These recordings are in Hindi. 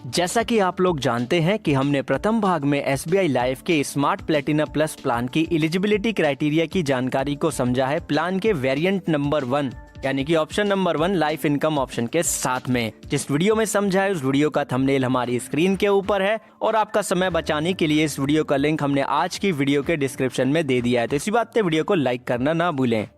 जैसा कि आप लोग जानते हैं कि हमने प्रथम भाग में SBI लाइफ के स्मार्ट प्लेटिना प्लस प्लान की एलिजिबिलिटी क्राइटेरिया की जानकारी को समझा है प्लान के वेरिएंट नंबर 1 यानी कि option number 1 life income option के साथ में। जिस वीडियो में समझा है उस वीडियो का थंबनेल हमारी स्क्रीन के ऊपर है और आपका समय बचाने के लिए इस वीडियो का लिंक हमने आज की वीडियो के डिस्क्रिप्शन में दे दिया है, तो इसी बात से वीडियो को लाइक करना ना भूलें।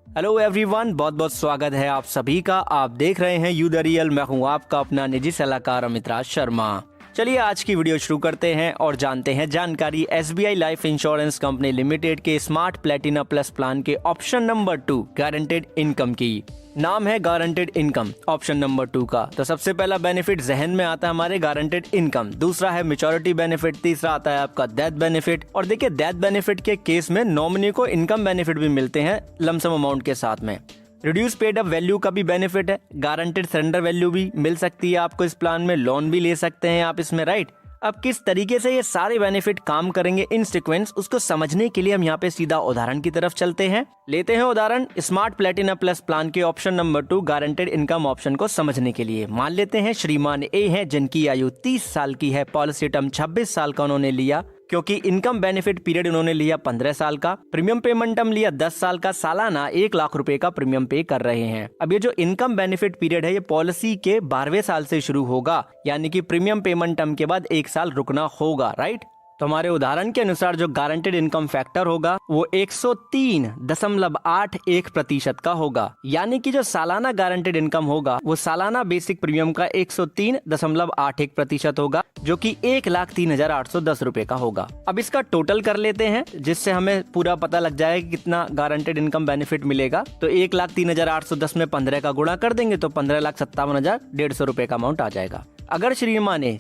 हेलो एवरीवन, बहुत बहुत स्वागत है आप सभी का। आप देख रहे हैं यू द रियल, मैं हूँ आपका अपना निजी सलाहकार अमितराज शर्मा। चलिए आज की वीडियो शुरू करते हैं और जानते हैं जानकारी SBI life insurance company limited के स्मार्ट प्लेटिना प्लस प्लान के ऑप्शन नंबर 2 गारंटेड इनकम की। नाम है गारंटेड इनकम ऑप्शन नंबर 2 का। तो सबसे पहला बेनिफिट जहन में आता है हमारे गारंटेड इनकम, दूसरा है मैच्योरिटी बेनिफिट, तीसरा आता है आपका डेथ बेनिफिट। और देखिए डेथ बेनिफिट के केस में नॉमिनी को इनकम बेनिफिट भी मिलते हैं लमसम अमाउंट के साथ में। रिड्यूस पेड अप वैल्यू का भी बेनिफिट है, गारंटेड सरेंडर वैल्यू भी मिल सकती है आपको इस प्लान में, लोन भी ले सकते हैं आप इसमें, राइट। अब किस तरीके से ये सारे बेनिफिट काम करेंगे इन सीक्वेंस, उसको समझने के लिए हम यहाँ पे सीधा उदाहरण की तरफ चलते हैं। लेते हैं उदाहरण स्मार्ट प्लेटिना प्लस प्लान के option number 2 guaranteed income option को समझने के लिए। मान लेते हैं श्रीमान ए हैं जिनकी आयु 30 साल की है, पॉलिसी टर्म 26 साल का उन्होंने लिया क्योंकि इनकम बेनिफिट पीरियड उन्होंने लिया 15 साल का, प्रीमियम पेमेंट टर्म लिया 10 साल का, सालाना 1 लाख रुपए का प्रीमियम पे कर रहे हैं। अब ये जो इनकम बेनिफिट पीरियड है ये पॉलिसी के 12वें साल से शुरू होगा, यानी कि प्रीमियम पेमेंट टर्म के बाद 1 साल रुकना होगा, राइट। तो हमारे उदाहरण के अनुसार जो गारंटेड इनकम फैक्टर होगा वो 103.81% का होगा, यानी कि जो सालाना गारंटेड इनकम होगा वो सालाना बेसिक प्रीमियम का 103.81% होगा, जो कि 1,03,810 रुपए का होगा। अब इसका टोटल कर लेते हैं जिससे हमें पूरा पता लग जाएगा कि कितना गारंटेड इनकम बेनिफिट मिलेगा। तो 1,03,810 में 15 का गुणा कर देंगे तो 15,57,150 रुपए का अमाउंट आ जाएगा। अगर श्रीमान ने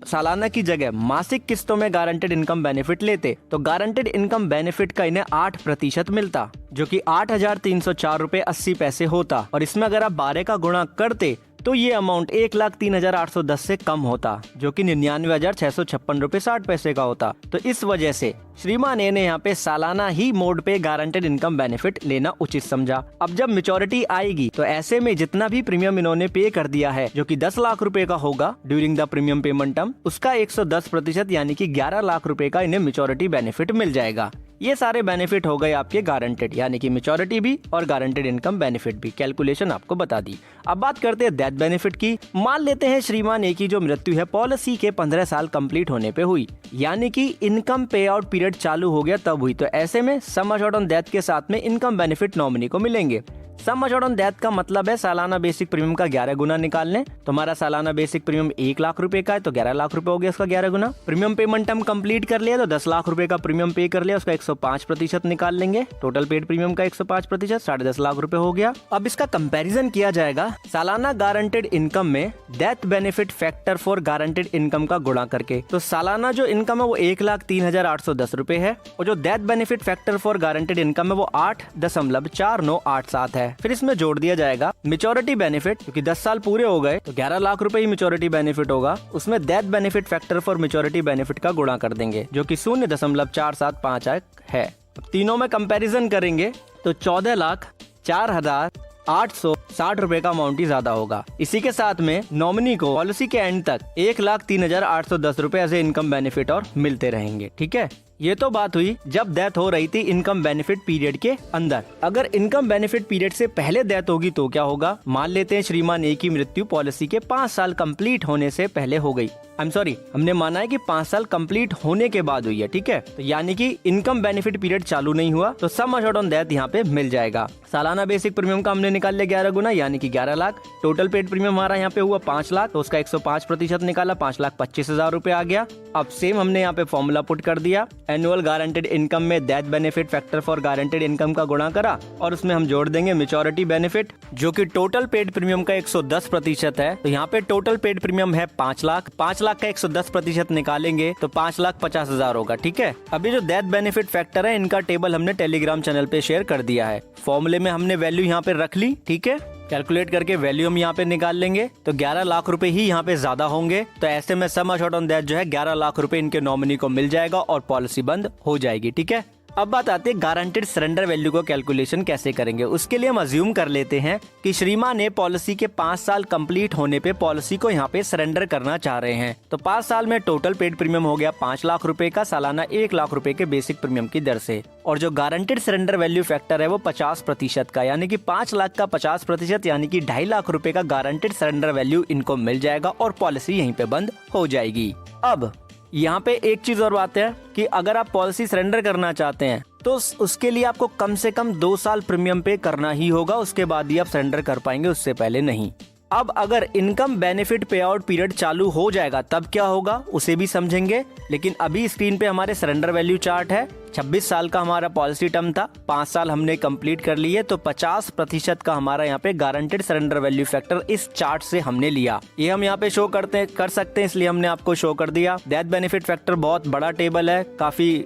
सालाना की जगह मासिक किस्तों में गारंटेड इनकम बेनिफिट लेते तो गारंटेड इनकम बेनिफिट का इन्हें 8% मिलता, जो कि 8,304 रुपए 80 पैसे होता। और इसमें अगर आप 12 का गुणा करते तो ये अमाउंट 1,03,810 से कम होता, जो कि 99,656 रुपए 60 पैसे का होता। तो इस वजह से श्रीमान ए ने यहाँ पे सालाना ही मोड पे गारंटेड इनकम बेनिफिट लेना उचित समझा। अब जब मैच्योरिटी आएगी तो ऐसे में जितना भी प्रीमियम इन्होंने पे कर दिया है, जो कि 10 लाख रुपए का होगा during the premium payment term, उसका 110% यानी कि 11 लाख रुपए का इन्हें मैच्योरिटी बेनिफिट मिल जाएगा। ये सारे बेनिफिट हो गए आपके गारंटेड, यानी कि मैच्योरिटी भी और गारंटेड इनकम बेनिफिट भी। कैलकुलेशन आपको बता दी। अब बात करते हैं डेथ बेनिफिट की। मान लेते हैं श्रीमान ए की जो मृत्यु है पॉलिसी के 15 साल कंप्लीट होने पे हुई, यानी कि इनकम पे आउट पीरियड चालू हो गया तब हुई। तो ऐसे में सम अश्योर्ड ऑन डेथ के साथ में इनकम बेनिफिट नॉमिनी को मिलेंगे। सम अश्योर्ड ऑन डेथ का मतलब है सालाना बेसिक प्रीमियम का 11 गुना निकाल लें। तो हमारा सालाना बेसिक प्रीमियम 1 लाख रुपए का है तो 11 लाख रुपए हो गया इसका 11 गुना। प्रीमियम पेमेंट टर्म कंप्लीट कर लिया तो 10 लाख रुपए का प्रीमियम पे कर लिया, उसका 105% निकाल लेंगे। टोटल पेड प्रीमियम का 105% 10.5 लाख रुपए हो गया। अब इसका कंपैरिजन किया जाएगा सालाना गारंटेड इनकम में death benefit factor for guaranteed income का गुणा करके। तो सालाना जो इनकम है वो 1,03,810 रुपए है और जो death benefit factor for guaranteed income है वो 8.4987 है। फिर इसमें जोड़ दिया जाएगा मैच्योरिटी बेनिफिट, क्योंकि 10 साल पूरे हो गए तो 11 लाख रुपए ही मैच्योरिटी बेनिफिट होगा। उसमें death benefit factor for maturity benefit का गुणा कर देंगे, जो कि 0.475 है। तीनों में कंपैरिजन करेंगे तो 14,04,860 रुपए का अमाउंट ही ज्यादा होगा। इसी के साथ में नॉमिनी को पॉलिसी के एंड तक 1,03,810 रुपए ऐसे इनकम बेनिफिट और मिलते रहेंगे, ठीक है। ये तो बात हुई जब डेथ हो रही थी इनकम बेनिफिट पीरियड के अंदर। अगर इनकम बेनिफिट पीरियड से पहले डेथ होगी तो क्या होगा। मान लेते हैं श्रीमान ए की मृत्यु पॉलिसी के 5 साल कंप्लीट होने से पहले हो गई। हमने माना है कि 5 साल कंप्लीट होने के बाद हुई है, ठीक है। तो यानी कि इनकम बेनिफिट पीरियड चालू नहीं हुआ तो सम अश्योर्ड ऑन डेथ यहाँ पे मिल जाएगा। सालाना बेसिक प्रीमियम का हमने निकाल लिया 11 गुना, यानी कि 11 लाख। टोटल पेड प्रीमियम हमारा यहाँ पे हुआ 5 लाख, तो उसका 105% निकाला, 5,25,000 रुपए आ गया। अब सेम हमने यहाँ पे फॉर्मूला पुट कर दिया। एनुअल गारंटेड इनकम में death benefit factor for guaranteed income का गुणा करा और उसमें हम जोड़ देंगे मैच्योरिटी बेनिफिट, जो कि टोटल पेड प्रीमियम का 110% है। तो यहाँ पे टोटल पेड प्रीमियम है 5 लाख। 5 लाख का 110% निकालेंगे तो 5,50,000 होगा, ठीक है। अभी जो डेथ बेनिफिट फैक्टर है इनका टेबल हमने टेलीग्राम चैनल पे शेयर कर दिया है। फॉर्मूले में हमने वैल्यू यहाँ पे रख ली, ठीक है। कैलकुलेट करके वैल्यू हम यहाँ पे निकाल लेंगे तो 11 लाख रुपए ही यहाँ पे ज्यादा होंगे। तो ऐसे में सम अश्योर्ड ऑन डेथ जो है 11 लाख रुपए इनके नॉमिनी को मिल जाएगा और पॉलिसी बंद हो जाएगी, ठीक है। अब बात आती है गारंटेड सरेंडर वैल्यू को कैलकुलेशन कैसे करेंगे। उसके लिए हम अज्यूम कर लेते हैं कि श्रीमान ने पॉलिसी के 5 साल कंप्लीट होने पे पॉलिसी को यहाँ पे सरेंडर करना चाह रहे हैं। तो 5 साल में टोटल पेड प्रीमियम हो गया 5 लाख रुपए का, सालाना 1 लाख रुपए के बेसिक प्रीमियम की दर से। और जो गारंटेड सरेंडर वैल्यू फैक्टर है वो 50% का, यानी कि 5 लाख का 50% यानी कि 2.5 लाख रुपए का गारंटेड सरेंडर वैल्यू इनको मिल जाएगा और पॉलिसी यहीं पे बंद हो जाएगी। अब यहाँ पे एक चीज और बात है कि अगर आप पॉलिसी सरेंडर करना चाहते हैं तो उसके लिए आपको कम से कम 2 साल प्रीमियम पे करना ही होगा, उसके बाद ही आप सरेंडर कर पाएंगे, उससे पहले नहीं। अब अगर इनकम बेनिफिट पे आउट पीरियड चालू हो जाएगा तब क्या होगा उसे भी समझेंगे, लेकिन अभी स्क्रीन पे हमारे सरेंडर वैल्यू चार्ट है। 26 साल का हमारा पॉलिसी टर्म था, 5 साल हमने कंप्लीट कर लिए, तो 50% का हमारा यहाँ पे गारंटेड सरेंडर वैल्यू फैक्टर इस चार्ट से हमने लिया। ये हम यहाँ पे शो कर सकते हैं, इसलिए हमने आपको शो कर दिया। डेथ बेनिफिट फैक्टर बहुत बड़ा टेबल है, काफी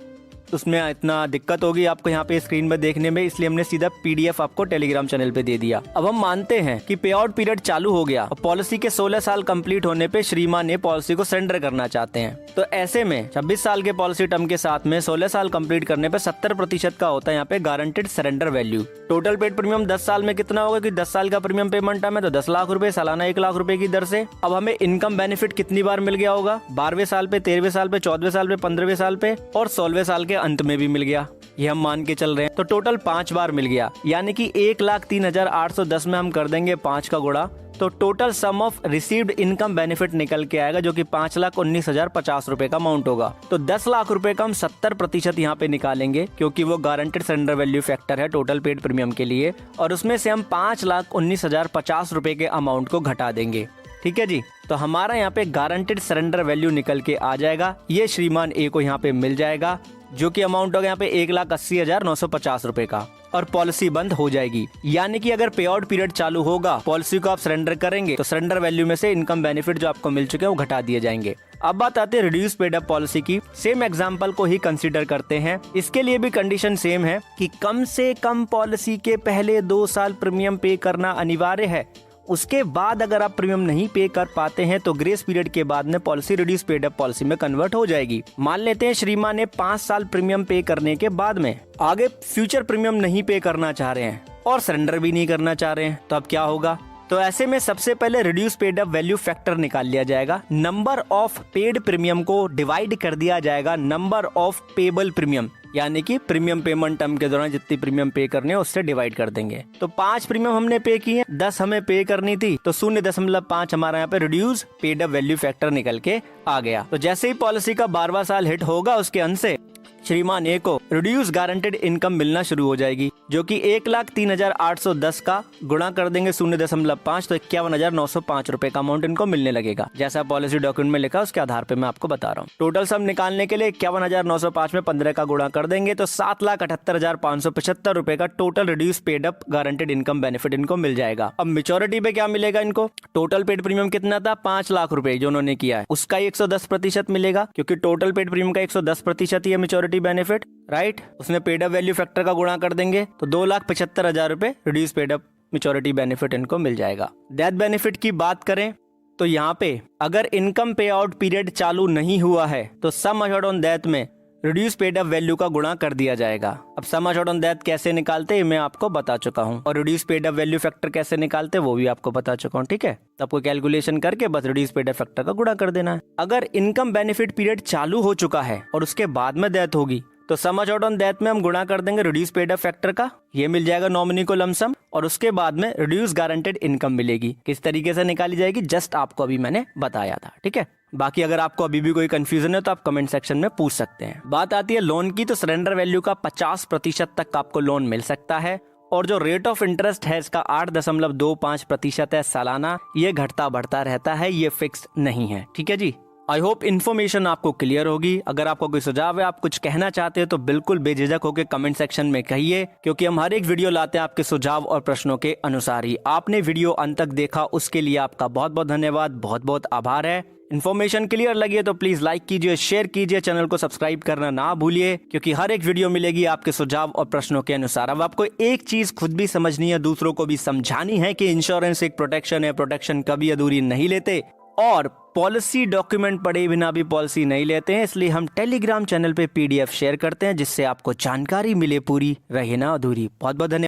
उसमें इतना दिक्कत होगी आपको यहाँ पे स्क्रीन में देखने में, इसलिए हमने सीधा पीडीएफ आपको टेलीग्राम चैनल पे दे दिया। अब हम मानते हैं कि पे आउट पीरियड चालू हो गया और पॉलिसी के 16 साल कंप्लीट होने पे श्रीमान ने पॉलिसी को सरेंडर करना चाहते हैं। तो ऐसे में 26 साल के पॉलिसी टर्म के साथ में 16 साल कंप्लीट करने पे 70% का होता है यहाँ पे guaranteed surrender value. Total paid premium 10 साल में कितना होगा कि 10 साल का प्रीमियम पेमेंट टर्म है तो 10 लाख रुपए, सालाना 1 लाख रुपए की दर से। अब हमें इनकम बेनिफिट कितनी बार मिल गया होगा? 12वें साल पे, 13वें साल पे, 14वें साल पे, 15वें साल पे और 16वें साल के अंत में भी मिल गया। ये हम मान के चल रहे हैं, तो टोटल 5 बार मिल गया, यानी कि 1,03,810 में हम कर देंगे 5 का गुणा, तो total sum of received income benefit निकल के आएगा जो कि 5,19,050 रुपए का अमाउंट होगा। तो 10 लाख रुपए का हम 70% यहाँ पे निकालेंगे क्योंकि वो गारंटेड सरेंडर वैल्यू फैक्टर है टोटल पेड प्रीमियम के लिए, और उसमें से हम 5,19,050 रुपए के अमाउंट को घटा देंगे। ठीक है जी, तो हमारा यहाँ पे गारंटेड सरेंडर वैल्यू निकल के आ जाएगा। ये श्रीमान ए को यहाँ पे मिल जाएगा जो कि अमाउंट होगा यहाँ पे 1,80,950 रुपए का, और पॉलिसी बंद हो जाएगी। यानी कि अगर पे आउट पीरियड चालू होगा, पॉलिसी को आप सरेंडर करेंगे तो सरेंडर वैल्यू में से इनकम बेनिफिट जो आपको मिल चुके हैं वो घटा दिए जाएंगे। अब बात आती है रिड्यूस पेड अप पॉलिसी की। सेम एग्जांपल को ही कंसीडर करते हैं। इसके लिए भी कंडीशन सेम है कि कम से कम पॉलिसी के पहले 2 साल प्रीमियम पे करना अनिवार्य है। उसके बाद अगर आप प्रीमियम नहीं पे कर पाते हैं तो ग्रेस पीरियड के बाद में policy reduce paid up policy में कन्वर्ट हो जाएगी। मान लेते हैं श्रीमान ने 5 साल प्रीमियम पे करने के बाद में आगे फ्यूचर प्रीमियम नहीं पे करना चाह रहे हैं और सरेंडर भी नहीं करना चाह रहे हैं, तो अब क्या होगा? तो ऐसे में सबसे पहले reduce paid up value factor निकाल लिया जाएगा। नंबर ऑफ पेड प्रीमियम को डिवाइड कर दिया जाएगा नंबर ऑफ पेबल प्रीमियम, यानी कि प्रीमियम पेमेंट टर्म के दौरान जितनी प्रीमियम पे करने हैं उससे डिवाइड कर देंगे। तो 5 प्रीमियम हमने पे किए, 10 हमें पे करनी थी, तो 0.5 हमारा यहाँ पे reduce paid up value factor निकल के आ गया। तो जैसे ही पॉलिसी का 12वां साल हिट होगा उसके अंत से श्रीमान ए को रिड्यूस गारंटेड इनकम मिलना शुरू हो जाएगी, जो कि 1,03,810 का गुणा कर देंगे 0.5 तो 51,905 रुपए का अमाउंट इनको मिलने लगेगा। जैसा पॉलिसी डॉक्यूमेंट में लिखा उसके आधार पे मैं आपको बता रहा हूँ। टोटल सम निकालने के लिए 51,905 में 15 का गुणा कर देंगे तो 7,78,575 रुपए का total reduce paid up guaranteed income benefit इनको मिल जाएगा। अब मेच्योरिटी पे क्या मिलेगा इनको? टोटल पेड प्रीमियम कितना था? 5 लाख रुपए जो उन्होंने किया है उसका 110% मिलेगा, क्योंकि टोटल पेड प्रीमियम का 110% ही है मेच्योरिटी बेनिफिट, राइट। उसमें पेड अप वैल्यू फैक्टर का गुणा कर देंगे तो 2,75,000 रुपए reduce paid up maturity benefit इनको मिल जाएगा। डेथ बेनिफिट की बात करें तो यहाँ पे अगर इनकम पे आउट पीरियड चालू नहीं हुआ है तो सम अश्योर्ड ऑन डेथ में रिड्यूस पेड अप वैल्यू का गुणा कर दिया जाएगा। अब सम अश्योर्ड ऑन डेथ कैसे निकालते हैं मैं आपको बता चुका हूँ, और reduce paid up value factor कैसे निकालते हैं वो भी आपको बता चुका हूँ। ठीक है, तो आपको कैलकुलेशन करके बस रिड्यूस पेड अप फैक्टर का गुणा कर देना है। अगर इनकम बेनिफिट पीरियड चालू हो चुका है और उसके बाद में डेथ होगी तो सम अश्योर्ड ऑन डेथ में हम गुणा कर देंगे रिड्यूस पेड अप फैक्टर का, ये मिल जाएगा नॉमिनी को लमसम, और उसके बाद में रिड्यूस गारंटेड इनकम मिलेगी। किस तरीके से निकाली जाएगी जस्ट आपको अभी मैंने बताया था। ठीक है, बाकी अगर आपको अभी भी कोई कंफ्यूजन है तो आप कमेंट सेक्शन में पूछ सकते हैं। बात आती है लोन की, तो सरेंडर वैल्यू का 50% तक आपको लोन मिल सकता है, और जो रेट ऑफ इंटरेस्ट है इसका 8.25% है सालाना। ये घटता बढ़ता रहता है, ये फिक्स नहीं है। ठीक है जी, आई होप इन्फॉर्मेशन आपको क्लियर होगी। अगर आपको कोई सुझाव है, आप कुछ कहना चाहते हैं तो बिल्कुल बेझिझक होकर कमेंट सेक्शन में कहिए, क्योंकि हम हर एक वीडियो लाते हैं आपके सुझाव और प्रश्नों के अनुसार ही। आपने वीडियो अंत तक देखा उसके लिए आपका बहुत बहुत धन्यवाद, बहुत बहुत आभार है। इन्फॉर्मेशन क्लियर लगी है तो प्लीज लाइक कीजिए, शेयर कीजिए, चैनल को सब्सक्राइब करना ना भूलिए, क्योंकि हर एक वीडियो मिलेगी आपके सुझाव और प्रश्नों के अनुसार। अब आपको एक चीज खुद भी समझनी है, दूसरों को भी समझानी है कि इंश्योरेंस एक प्रोटेक्शन है, प्रोटेक्शन कभी अधूरी नहीं लेते। और पॉलिसी डॉक्यूमेंट पढ़े बिना भी पॉलिसी नहीं लेते हैं, इसलिए हम टेलीग्राम चैनल पे PDF शेयर करते हैं जिससे आपको जानकारी मिले पूरी, रहे ना अधूरी। बहुत बहुत धन्यवाद।